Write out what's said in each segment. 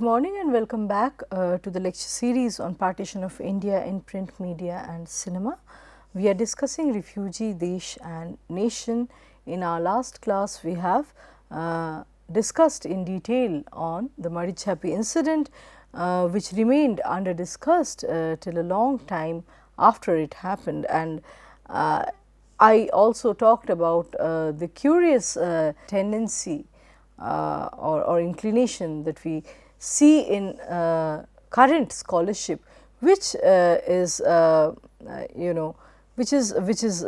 morning and welcome back to the lecture series on partition of India in print media and cinema. We are discussing Refugee, Desh and Nation. In our last class, we have discussed in detail on the Marichapi incident, which remained under discussed till a long time after it happened, and I also talked about the curious tendency or inclination that we see in current scholarship, which is which is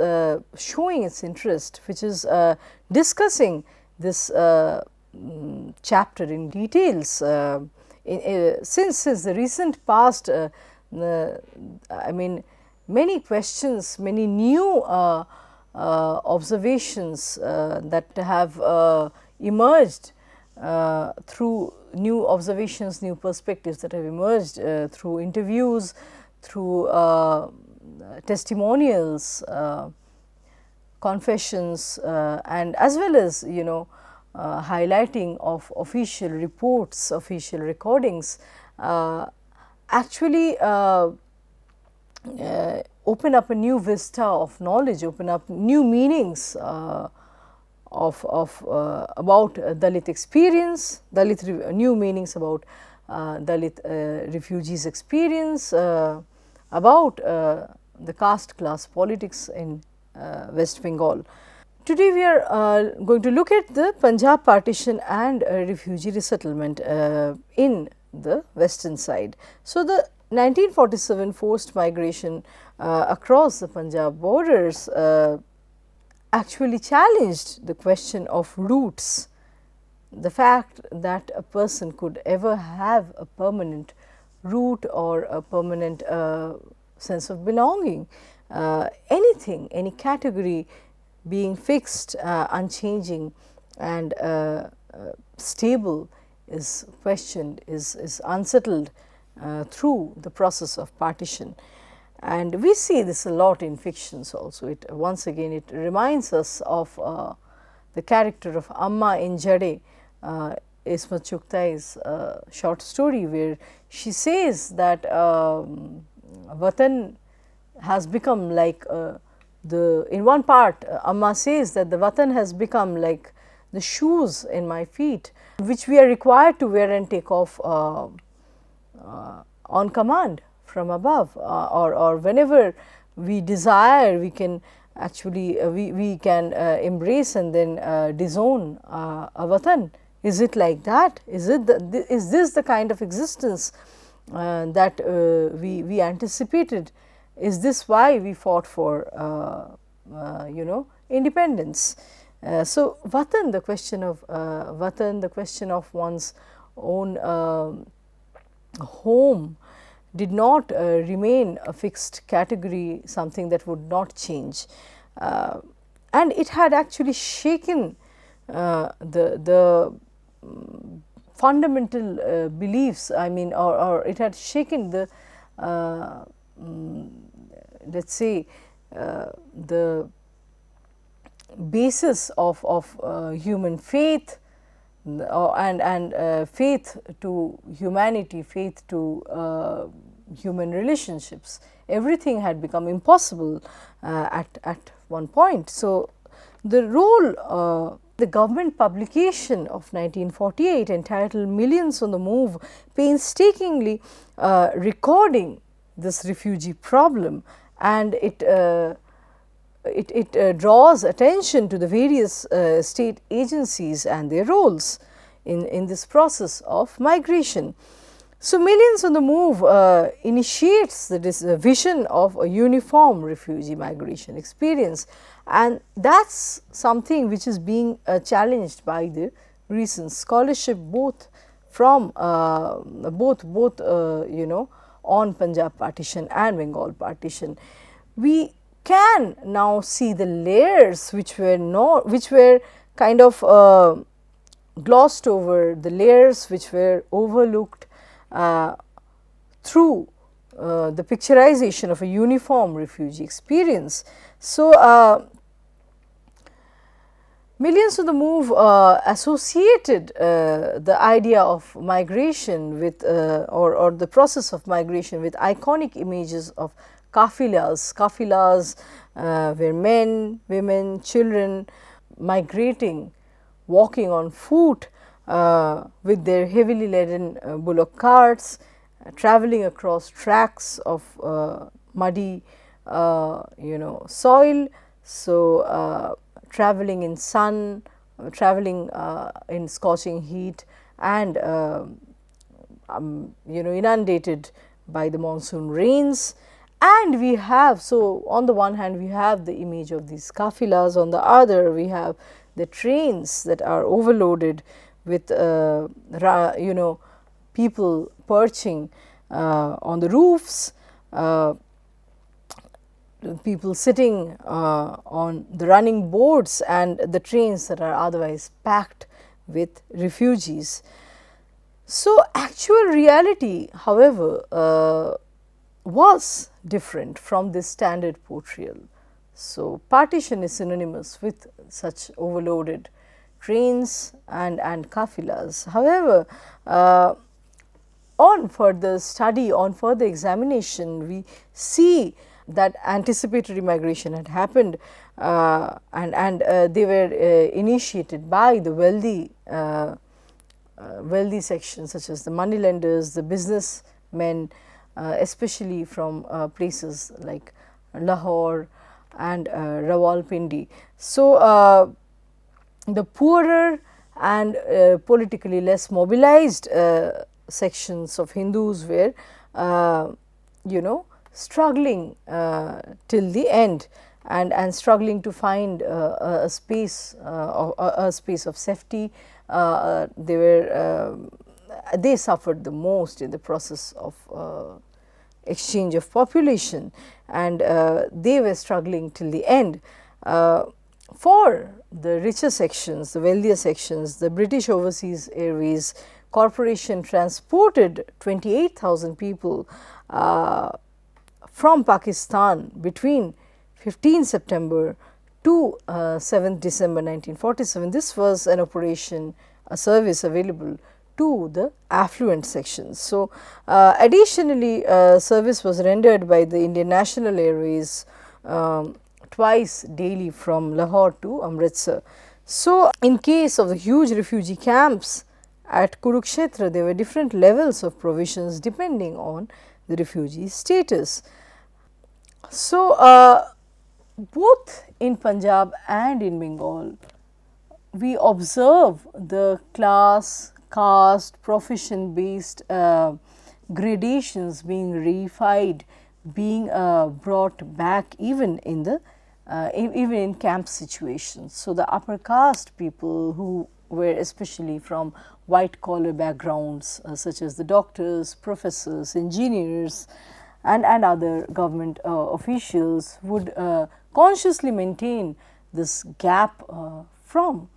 showing its interest, which is discussing this chapter in details. Since the recent past, I mean, many questions, many new observations that have emerged through new observations, new perspectives that have emerged through interviews, through testimonials, confessions, and as well as highlighting of official reports, official recordings, actually open up a new vista of knowledge, open up new meanings about Dalit experience, new meanings about Dalit refugees experience, about the caste class politics in West Bengal. Today we are going to look at the Punjab partition and refugee resettlement in the western side. So, the 1947 forced migration across the Punjab borders actually challenged the question of roots, the fact that a person could ever have a permanent root or a permanent sense of belonging, anything, any category being fixed, unchanging and stable is questioned, is unsettled through the process of partition. And we see this a lot in fictions also. It once again it reminds us of the character of Amma in Jade, Ismat Chughai's short story, where she says that Vatan has become like in one part Amma says that the Vatan has become like the shoes in my feet, which we are required to wear and take off on command from above, or whenever we desire, we can actually we can embrace and then disown a Vatan. Is it like that? Is this the kind of existence that we anticipated? Is this why we fought for independence? So, Vatan, the question of Vatan, the question of one's own home, did not remain a fixed category, something that would not change, and it had actually shaken the fundamental beliefs. I mean, or it had shaken the let us say the basis of human faith and faith to humanity, faith to human relationships. Everything had become impossible at one point. So, the role the government publication of 1948 entitled Millions on the Move, painstakingly recording this refugee problem, and it draws attention to the various state agencies and their roles in this process of migration. So, Millions on the Move initiates this vision of a uniform refugee migration experience, and that is something which is being challenged by the recent scholarship, both from on Punjab partition and Bengal partition. We can now see the layers which were kind of glossed over, the layers which were overlooked through the picturization of a uniform refugee experience. So, Millions of the move associated the idea of migration with or the process of migration with iconic images of kafilas. Kafilas were men, women, children migrating, walking on foot with their heavily laden bullock carts, traveling across tracks of muddy soil. So, traveling in sun, traveling in scorching heat, and inundated by the monsoon rains. And we have, so on the one hand we have the image of these kafilas, on the other we have the trains that are overloaded with people perching on the roofs, people sitting on the running boards, and the trains that are otherwise packed with refugees. So, actual reality, however, was different from this standard portrayal. So, partition is synonymous with such overloaded trains and kafilas. However, on further study, on further examination, we see that anticipatory migration had happened, and they were initiated by the wealthy sections such as the moneylenders, the businessmen, especially from places like Lahore and Rawalpindi. So, the poorer and politically less mobilized sections of Hindus were struggling till the end, and struggling to find a space of safety. They suffered the most in the process of exchange of population, and they were struggling till the end. For the richer sections, the wealthier sections, the British Overseas Airways Corporation transported 28,000 people from Pakistan between 15 September to 7th December 1947. This was an operation, a service available to the affluent sections. So, additionally, service was rendered by the Indian National Airways twice daily from Lahore to Amritsar. So, in case of the huge refugee camps at Kurukshetra, there were different levels of provisions depending on the refugee status. So, both in Punjab and in Bengal, we observe the class, caste, profession based gradations being reified, being brought back even in the even in camp situations. So, the upper caste people who were especially from white collar backgrounds such as the doctors, professors, engineers, and other government officials would consciously maintain this gap from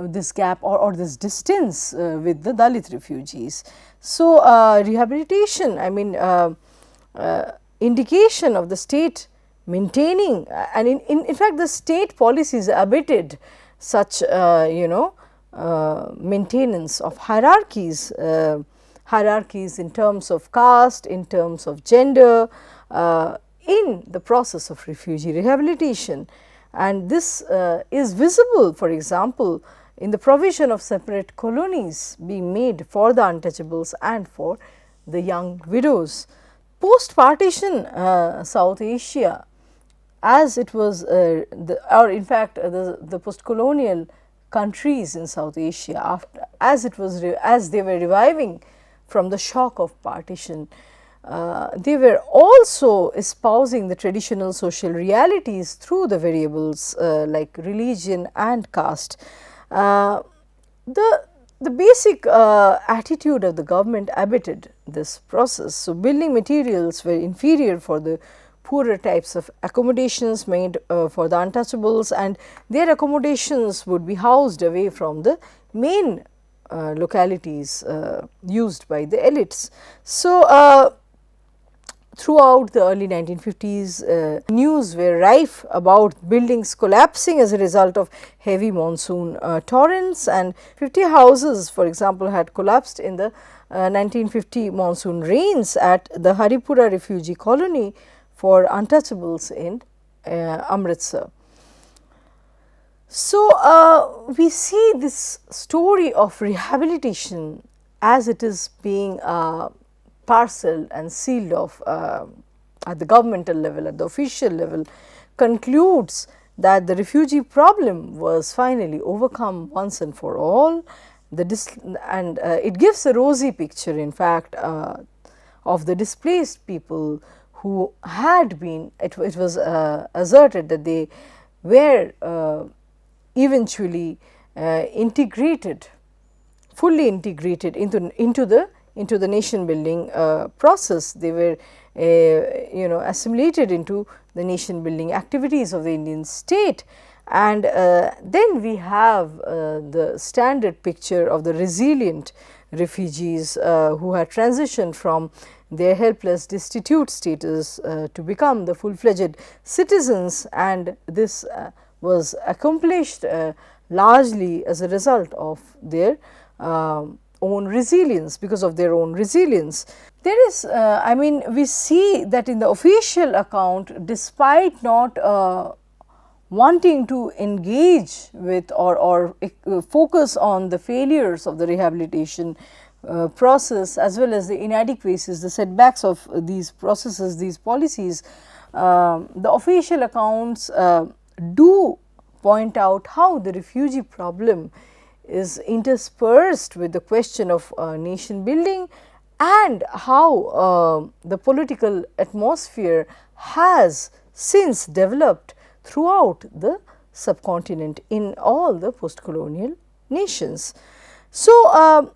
this gap or this distance with the Dalit refugees. So, rehabilitation, I mean indication of the state maintaining, and in fact the state policies abetted such maintenance of hierarchies, hierarchies in terms of caste, in terms of gender, in the process of refugee rehabilitation. And this is visible, for example, in the provision of separate colonies being made for the untouchables and for the young widows. Post-partition South Asia, as it was or in fact the post-colonial countries in South Asia, after as they were reviving from the shock of partition, they were also espousing the traditional social realities through the variables like religion and caste. The basic attitude of the government abetted this process. So, building materials were inferior for the poorer types of accommodations made for the untouchables, and their accommodations would be housed away from the main localities used by the elites. So, throughout the early 1950s, news were rife about buildings collapsing as a result of heavy monsoon torrents, and 50 houses, for example, had collapsed in the 1950 monsoon rains at the Haripura refugee colony for untouchables in Amritsar. So, we see this story of rehabilitation as it is being parceled and sealed off at the governmental level, at the official level, concludes that the refugee problem was finally overcome once and for all. It gives a rosy picture, in fact, of the displaced people who had been, it was asserted that they were eventually integrated, fully integrated into the nation building process. They were assimilated into the nation building activities of the Indian state. And then we have the standard picture of the resilient refugees who had transitioned from their helpless, destitute status to become the full-fledged citizens, and this was accomplished largely as a result of their own resilience, because of their own resilience. There is, I mean, we see that in the official account, despite not wanting to engage with or focus on the failures of the rehabilitation process, as well as the inadequacies, the setbacks of these processes, these policies, the official accounts do point out how the refugee problem is interspersed with the question of nation building, and how the political atmosphere has since developed throughout the subcontinent in all the post-colonial nations. So,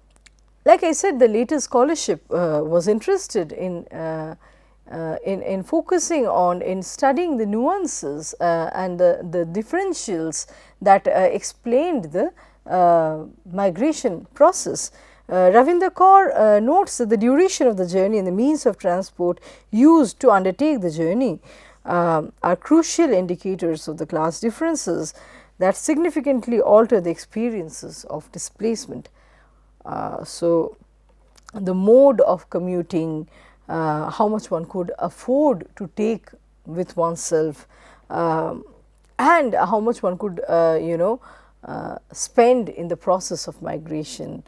like I said, the later scholarship was interested in focusing on, in studying the nuances and the differentials that explained the migration process. Ravinder Kaur notes that the duration of the journey and the means of transport used to undertake the journey are crucial indicators of the class differences that significantly alter the experiences of displacement. So, the mode of commuting, how much one could afford to take with oneself, and how much one could spend in the process of migration,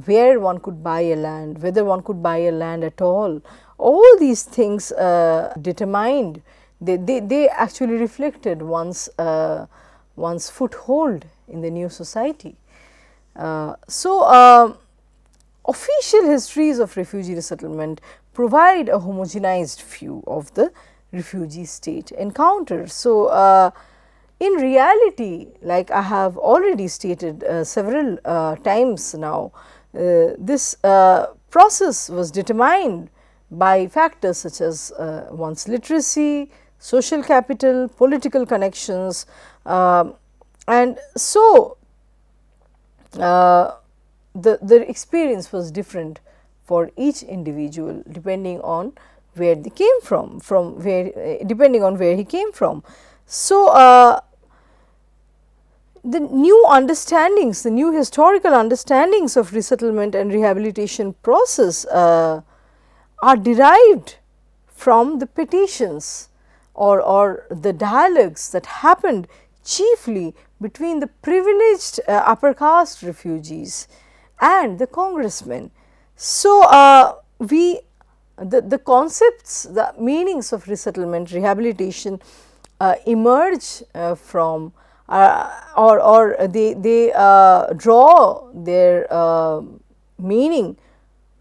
where one could buy a land, whether one could buy a land at all these things determined, they actually reflected one's foothold in the new society. Official histories of refugee resettlement provide a homogenized view of the refugee state encounter. So, in reality, like I have already stated several times now, this process was determined by factors such as one's literacy, social capital, political connections, and so the experience was different for each individual depending on where they came from depending on where he came from. So, the new understandings, the new historical understandings of resettlement and rehabilitation process are derived from the petitions or the dialogues that happened chiefly between the privileged upper caste refugees and the congressmen. So, the concepts, the meanings of resettlement, rehabilitation emerge from or they draw their meaning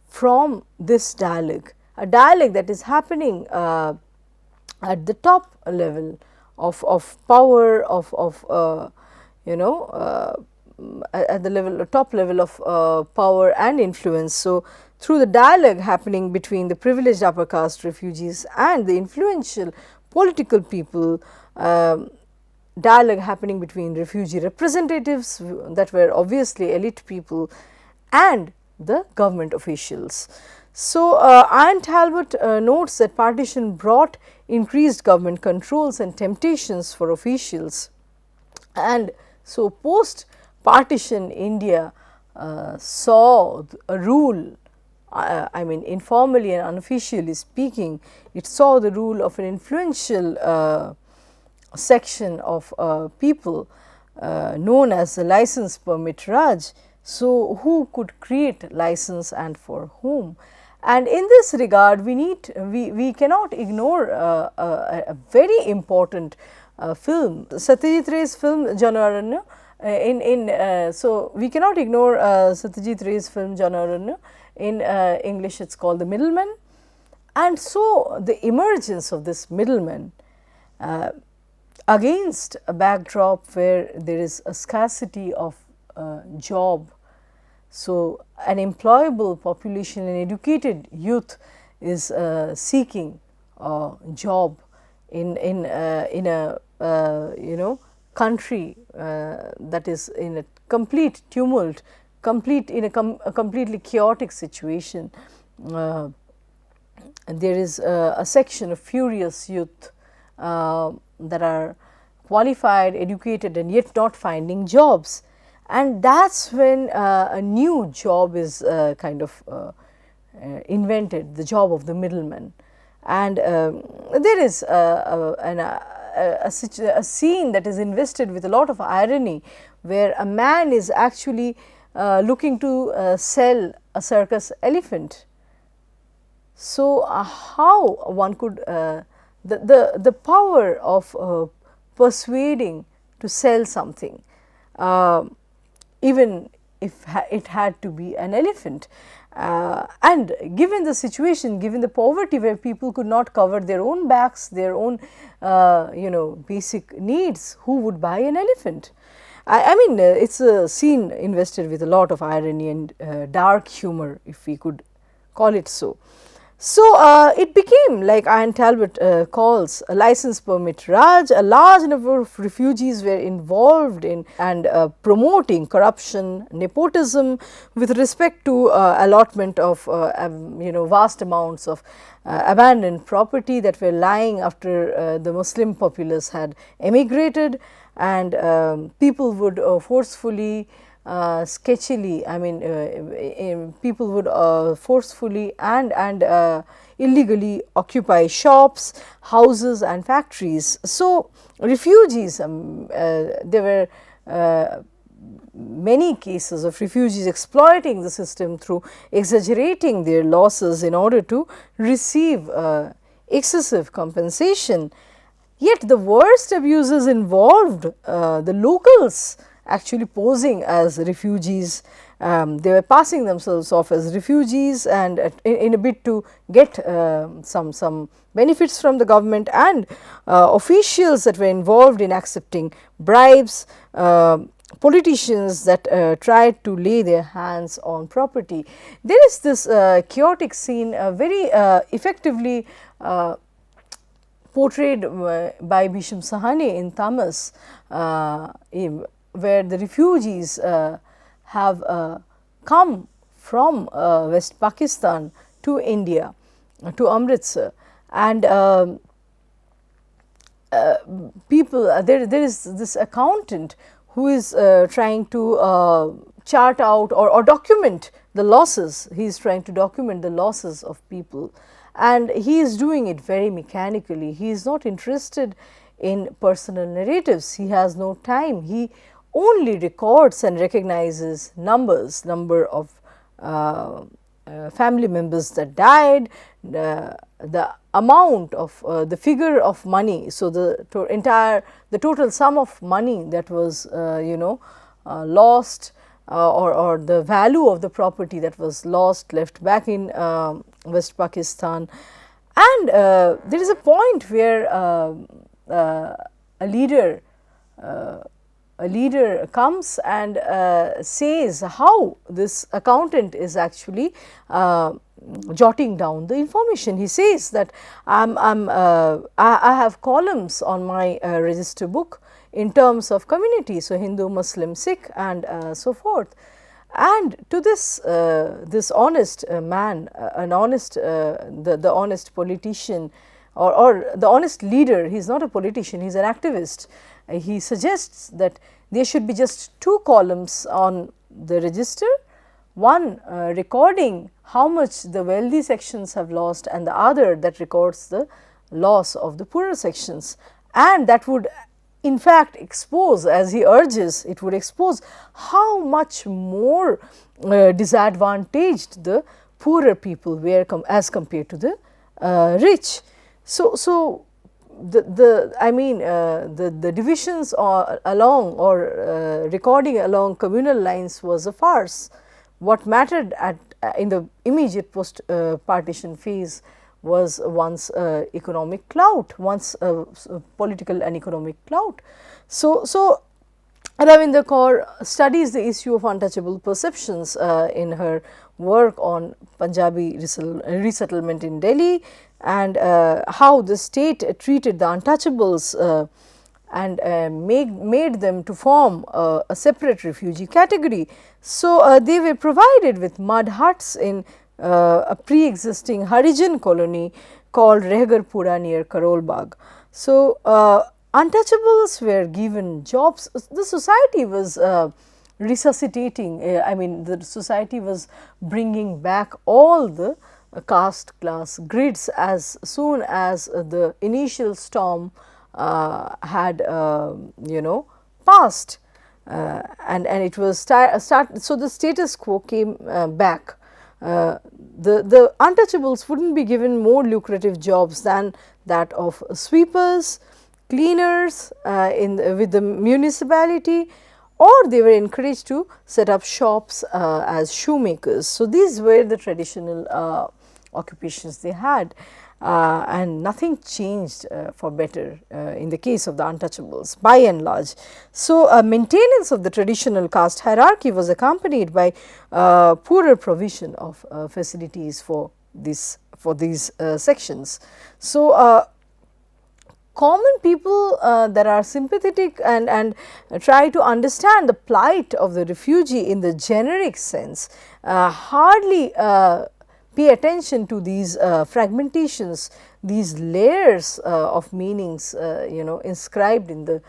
from this dialogue, a dialogue that is happening at the top level of power, at the top level of power and influence. So, through the dialogue happening between the privileged upper caste refugees and the influential political people, dialogue happening between refugee representatives that were obviously elite people and the government officials. So, Ian Talbot notes that partition brought increased government controls and temptations for officials, and so post partition India saw a rule, I mean informally and unofficially speaking, it saw the rule of an influential section of people known as the license permit Raj. So, who could create license and for whom? And in this regard, we cannot ignore a very important film, Satyajit Ray's film Janaranya. So we cannot ignore Satyajit Ray's film Janaranya. In English, it's called The Middleman. And so the emergence of this middleman against a backdrop where there is a scarcity of job. So, an employable population and educated youth is seeking a job in a country that is in a complete tumult, in a completely chaotic situation. There is a section of furious youth that are qualified, educated, and yet not finding jobs. And that is when a new job is kind of invented, the job of the middleman. And there is a scene that is invested with a lot of irony, where a man is actually looking to sell a circus elephant. So, how one could the power of persuading to sell something, even if it had to be an elephant. And given the situation, given the poverty where people could not cover their own backs, their own basic needs, who would buy an elephant? I mean it is a scene invested with a lot of irony and dark humor, if we could call it so. So, it became, like Ian Talbot calls, a license permit Raj. A large number of refugees were involved in and promoting corruption, nepotism with respect to allotment of vast amounts of abandoned property that were lying after the Muslim populace had emigrated, and people would forcefully sketchily, I mean people would forcefully and illegally occupy shops, houses and factories. So, refugees, there were many cases of refugees exploiting the system through exaggerating their losses in order to receive excessive compensation. Yet the worst abuses involved the locals actually posing as refugees. They were passing themselves off as refugees, and in a bid to get some benefits from the government, and officials that were involved in accepting bribes, politicians that tried to lay their hands on property. There is this chaotic scene very effectively portrayed by Bhisham Sahani in Tamas, where the refugees have come from West Pakistan to India, to Amritsar, and people, there is this accountant who is trying to chart out or document the losses. He is trying to document the losses of people, and he is doing it very mechanically. He is not interested in personal narratives. He has no time. He only records and recognizes numbers, number of family members that died, the amount of the figure of money. So, the total sum of money that was lost, or the value of the property that was lost, left back in West Pakistan. And there is a point where a leader comes and says how this accountant is actually jotting down the information. He says that I have columns on my register book in terms of community, so Hindu, Muslim, Sikh and so forth. And to this this honest man, an honest the honest politician, or the honest leader, he is not a politician, he is an activist. He suggests that there should be just two columns on the register, one recording how much the wealthy sections have lost, and the other that records the loss of the poorer sections, and that would in fact expose, as he urges, it would expose how much more disadvantaged the poorer people were as compared to the rich. So the divisions along or recording along communal lines was a farce. What mattered in the immediate post partition phase was one's economic clout, one's political and economic clout. So Ravinder Kaur studies the issue of untouchable perceptions in her work on Punjabi resettlement in Delhi, and how the state treated the untouchables and made them to form a separate refugee category. So they were provided with mud huts in a pre-existing Harijan colony called Rehgarpura near Karol Bagh. So untouchables were given jobs. The society was resuscitating, the society was bringing back all the caste class grids as soon as the initial storm had passed, and it was so the status quo came back. The untouchables wouldn't be given more lucrative jobs than that of sweepers, cleaners with the municipality, or they were encouraged to set up shops as shoemakers. So these were the traditional occupations they had, and nothing changed for better in the case of the untouchables by and large. So maintenance of the traditional caste hierarchy was accompanied by poorer provision of facilities for these sections. So common people that are sympathetic and try to understand the plight of the refugee in the generic sense hardly pay attention to these fragmentations, these layers of meanings inscribed in the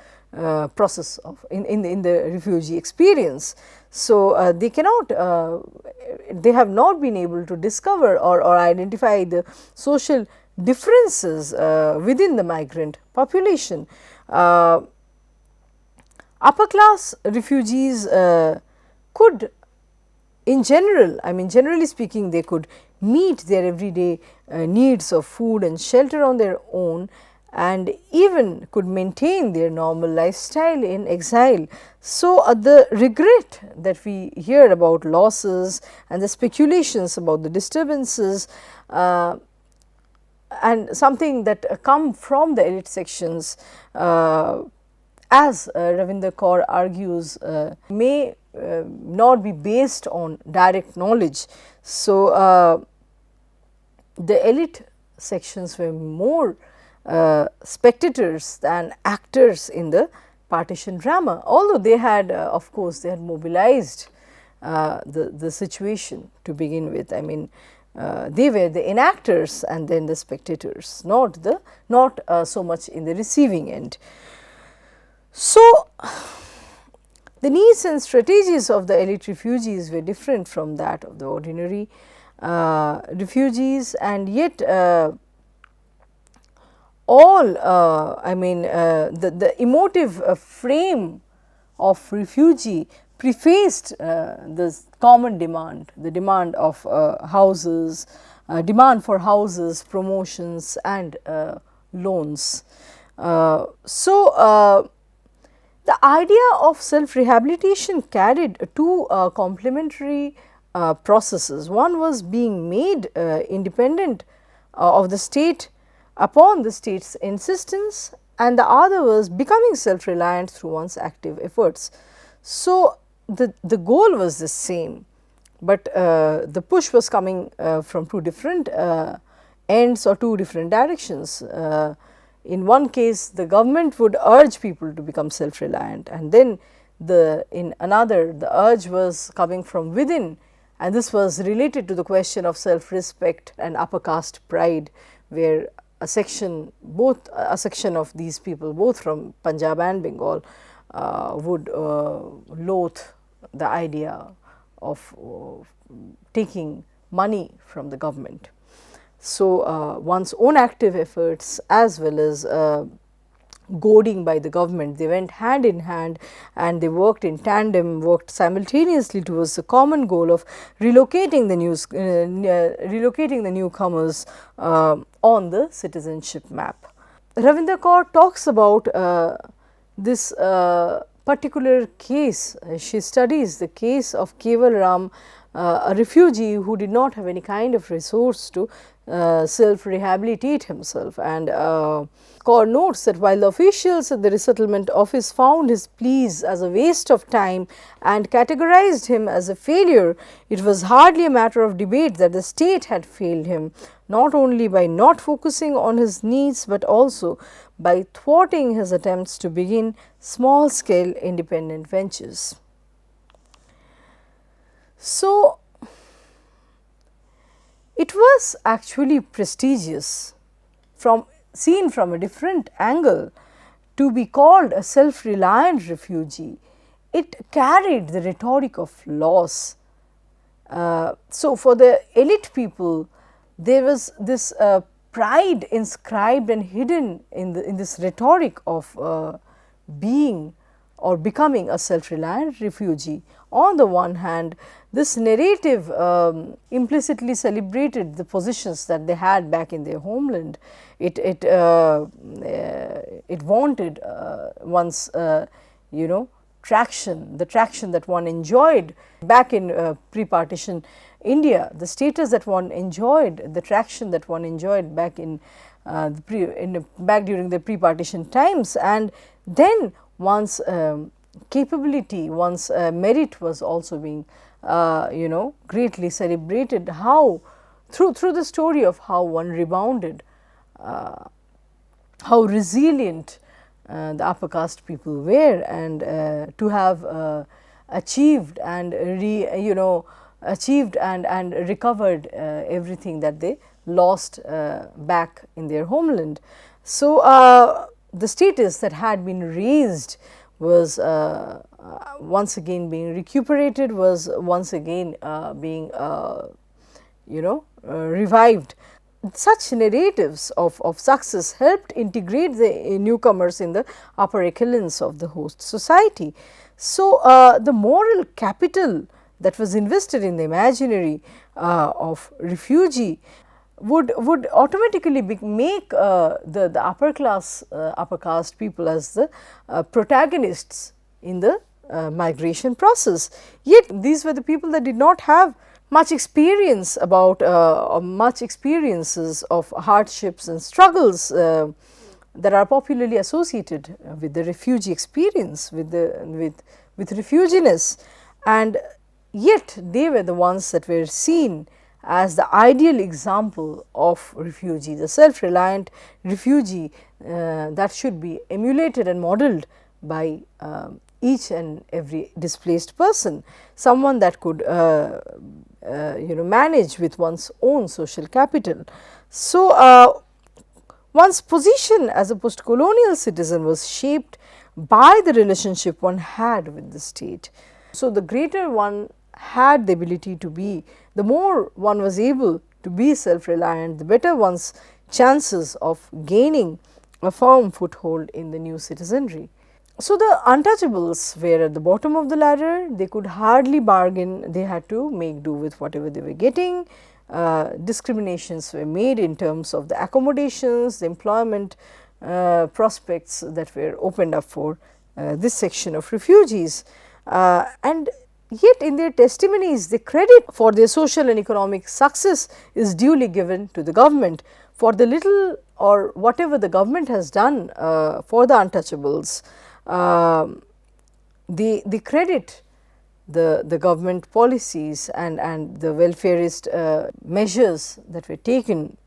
process of in the refugee experience. So they cannot they have not been able to discover or identify the social differences within the migrant population. Upper class refugees could, in general, generally speaking, they could meet their everyday needs of food and shelter on their own, and even could maintain their normal lifestyle in exile. So the regret that we hear about losses and the speculations about the disturbances and something that come from the elite sections, as Ravinder Kaur argues, may not be based on direct knowledge. So the elite sections were more spectators than actors in the partition drama, although they had of course they had mobilized the situation to begin with. They were the enactors and then the spectators, not so much in the receiving end. So the needs and strategies of the elite refugees were different from that of the ordinary refugees, and yet the emotive frame of refugee prefaced this common demand, the demand of houses, demand for houses, promotions and loans. So the idea of self-rehabilitation carried two complementary processes. One was being made independent of the state upon the state's insistence, and the other was becoming self-reliant through one's active efforts. So the goal was the same, but the push was coming from two different ends or two different directions. In one case, the government would urge people to become self-reliant, and then in another, the urge was coming from within, and this was related to the question of self-respect and upper caste pride, where a section of these people, both from Punjab and Bengal, would loathe the idea of taking money from the government. So, one's own active efforts as well as goading by the government, they went hand in hand, and they worked in tandem, worked simultaneously towards the common goal of relocating the newcomers on the citizenship map. Ravinder Kaur talks about this particular case. She studies the case of Keval Ram, a refugee who did not have any kind of resource to self-rehabilitate himself, and Kaur notes that while the officials at the resettlement office found his pleas as a waste of time and categorized him as a failure, it was hardly a matter of debate that the state had failed him, not only by not focusing on his needs, but also by thwarting his attempts to begin small-scale independent ventures. So, it was actually prestigious, seen from a different angle, to be called a self-reliant refugee. It carried the rhetoric of loss. So, for the elite people, there was this pride inscribed and hidden in this rhetoric of being or becoming a self-reliant refugee. On the one hand, this narrative implicitly celebrated the positions that they had back in their homeland. It wanted one's traction, the traction that one enjoyed back in pre-partition India, the status that one enjoyed, the traction that one enjoyed back in back during the pre-partition times, and then one's capability, one's merit was also being greatly celebrated. How through the story of how one rebounded, how resilient the upper caste people were, and to have achieved and recovered everything that they lost back in their homeland. So, the status that had been raised was once again being recuperated, was once again being revived. Such narratives of success helped integrate the newcomers in the upper echelons of the host society. So, the moral capital that was invested in the imaginary of refugee would automatically make the upper caste people as the protagonists in the migration process. Yet these were the people that did not have much experience about much experiences of hardships and struggles that are popularly associated with the refugee experience, with refuginess, and yet they were the ones that were seen as the ideal example of refugee, the self-reliant refugee that should be emulated and modeled by each and every displaced person, someone that could manage with one's own social capital. So, one's position as a post-colonial citizen was shaped by the relationship one had with the state. So, the greater one had the ability to be, the more one was able to be self-reliant, the better one's chances of gaining a firm foothold in the new citizenry. So, the untouchables were at the bottom of the ladder, they could hardly bargain, they had to make do with whatever they were getting. Discriminations were made in terms of the accommodations, the employment prospects that were opened up for this section of refugees, and yet in their testimonies the credit for their social and economic success is duly given to the government. For the little or whatever the government has done for the untouchables, they credit the government policies and the welfarist measures that were taken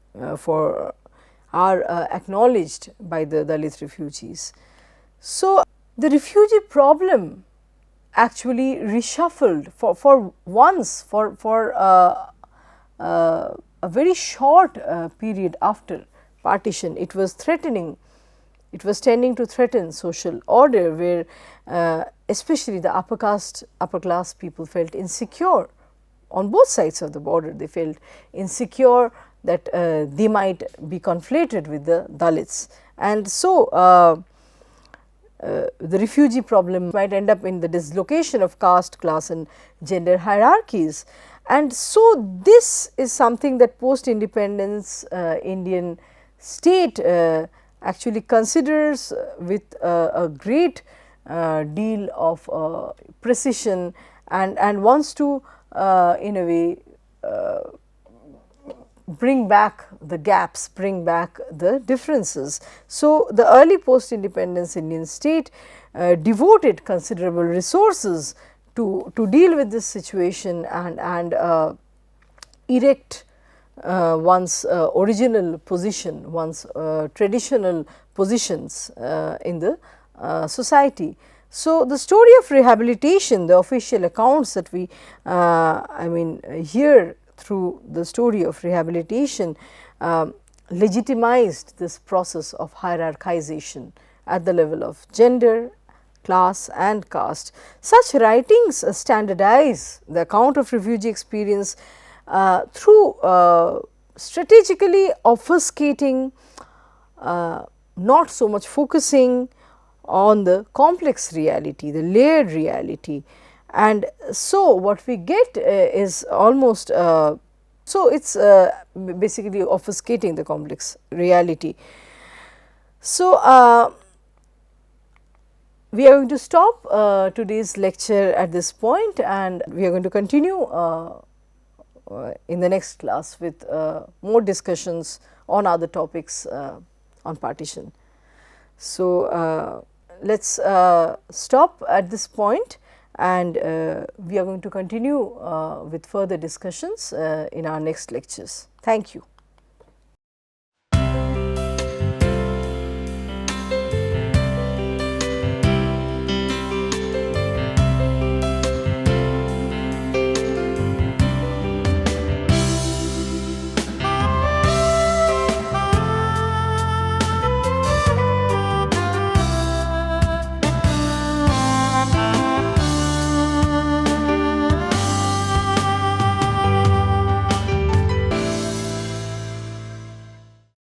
are acknowledged by the Dalit refugees. So, the refugee problem actually reshuffled for once for a very short period after partition. It was threatening, it was tending to threaten social order, where especially the upper class people felt insecure on both sides of the border. They felt insecure that they might be conflated with the Dalits, and so the refugee problem might end up in the dislocation of caste, class and gender hierarchies. And so this is something that post-independence Indian state actually considers with a great deal of precision, and wants to in a way bring back the gaps, bring back the differences. So, the early post-independence Indian state devoted considerable resources to deal with this situation and erect one's original position, one's traditional positions in the society. So, the story of rehabilitation, the official accounts that we hear through the story of rehabilitation legitimized this process of hierarchization at the level of gender, class and caste. Such writings standardize the account of refugee experience through strategically obfuscating, not so much focusing on the complex reality, the layered reality. And so, what we get is almost, so it is basically obfuscating the complex reality. So, we are going to stop today's lecture at this point, and we are going to continue in the next class with more discussions on other topics on partition. So, let us stop at this point, and we are going to continue with further discussions in our next lectures. Thank you.